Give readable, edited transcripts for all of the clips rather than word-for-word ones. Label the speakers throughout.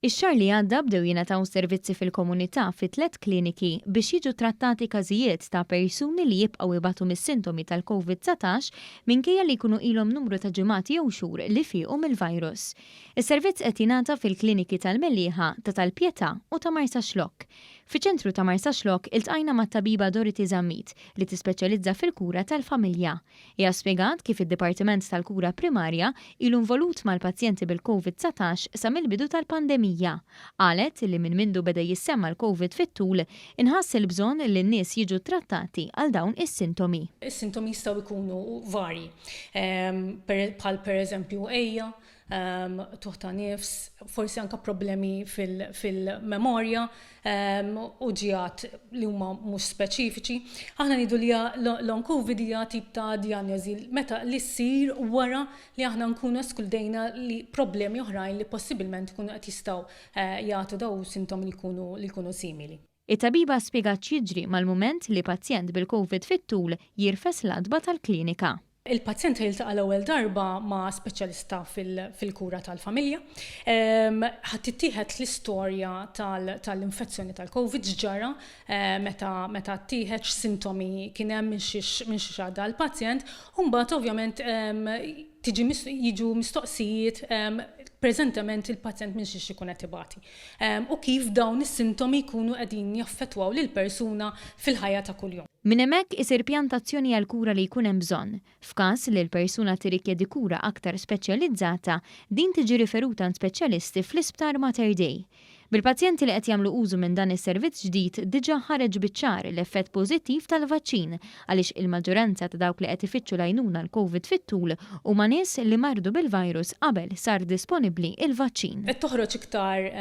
Speaker 1: Ix-xahar li għadda bdew jingħataw servizzi fil-komunità fi 3 kliniki biex jiġu trattati każijiet ta' persuni li jibqgħu ibatu mis-sintomi tal-COVID-19 minkejja li jkunu ilhom numru ta' ġimgħati jew xhur li fiequ mill-virus. Is-servizz qed jingħata fil-kliniki tal-Mellieħa, ta' Tal-Pjetà u ta' Marsa Xlokk. Fiċ-ċentru ta' Marsa Xlokk iltqajna mat-tabiba Dorothy Zammit li tispeċjalizza fil-kura tal-familja. Hija spjegat kif id-Dipartiment tal-Kura Primarja ilu involut mal-pazjenti bil-COVID-19 sa mill-bidu tal-pandemija. Qalet li minn mindu beda jissemma l-COVID fit-tul inħass il-bżonn li n-nies jiġu trattati għal dawn is-sintomi.
Speaker 2: Is-sintomi jistgħu jkunu varji, bħal pereżempju ejja, tuħta nifs, forsi anka problemi fil-memorja u ġijat li huma mhux speċifiċi. Aħna ngħidu li long COVID hija tip ta' diagnosi meta li ssir wara li aħna nkunu eskludejna li problemi oħrajn li possibilment ikunu qed jistgħu jagħtu daw sintomi li jkunu simili.
Speaker 1: It-tabiba spjegat x'jiġri mal-mument li pazjent bil-COVID fit-tul jirfes l-adba tal-klinika.
Speaker 2: Il-pazjent jiltaqa' l-ewwel darba ma' speċjalista fil-kura tal-familja. Ħadd tittieħed l-istorja tal-infezzjoni tal-COVID ġara meta ttieħed x'sintomi kien hemm minn xi għadda l-pazjent, u mbagħad ovvjament jiġu mistoqsijiet preżentament il-pazjent minn xi jkun qed ibati. U kif dawn is-sintomi jkunu qegħdin jaffettwaw lill-persuna fil-ħajja ta' kuljum.
Speaker 1: Minn hemmhekk isir pjantazzjoni għal kura li jkun hemm bżonn. F'każ li l-persuna tirrikjedi kura aktar speċjalizzata, din tiġi riferuta għand speċjalisti fl-Isptar Mater Dei. Bil-pazjenti li qed jagħmlu użu minn dan is-servizz ġdid diġà ħareġ biċ-ċar l-effett pożittiv tal-vaċċin għaliex il-maġġoranza ta' dawk li qed ifittxu l-għajnuna l-COVID fit-tul huma nies li mardu bil-virus qabel sar disponibbli il-vaċċin.
Speaker 2: Qed toħroġ iktar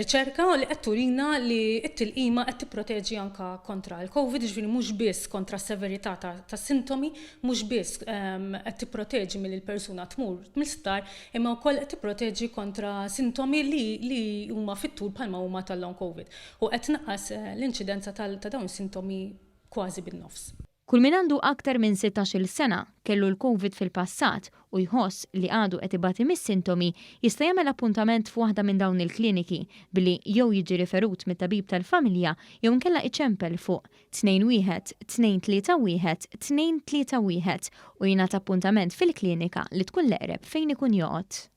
Speaker 2: riċerka li qed turina li t-tilqima qed tipproteġi anke kontra l-COVID, ġifieri mhux biss kontra s-severità ta' sintomi, mhux biss qed tipproteġi mill-persuna tmur mill-isptar, imma wkoll qed tipproteġi kontra sintomi li huma fit-tul bħalma huma tal-long COVID. U qed tnaqqas l-inċidenza ta' dawn sintomi kważi bin-nofs.
Speaker 1: Kull min għandu aktar minn 16-il sena kellu l-COVID fil-passat u jħoss li għadu qed ibati mis-sintomi jista' jagħmel appuntament f'waħda minn dawn il-kliniki billi jew jiġi riferut mit-tabib tal-familja jew inkella iċempel fuq 21-231-231 u jingħata appuntament fil-klinika li tkun l-eqreb fejn ikun joqgħod.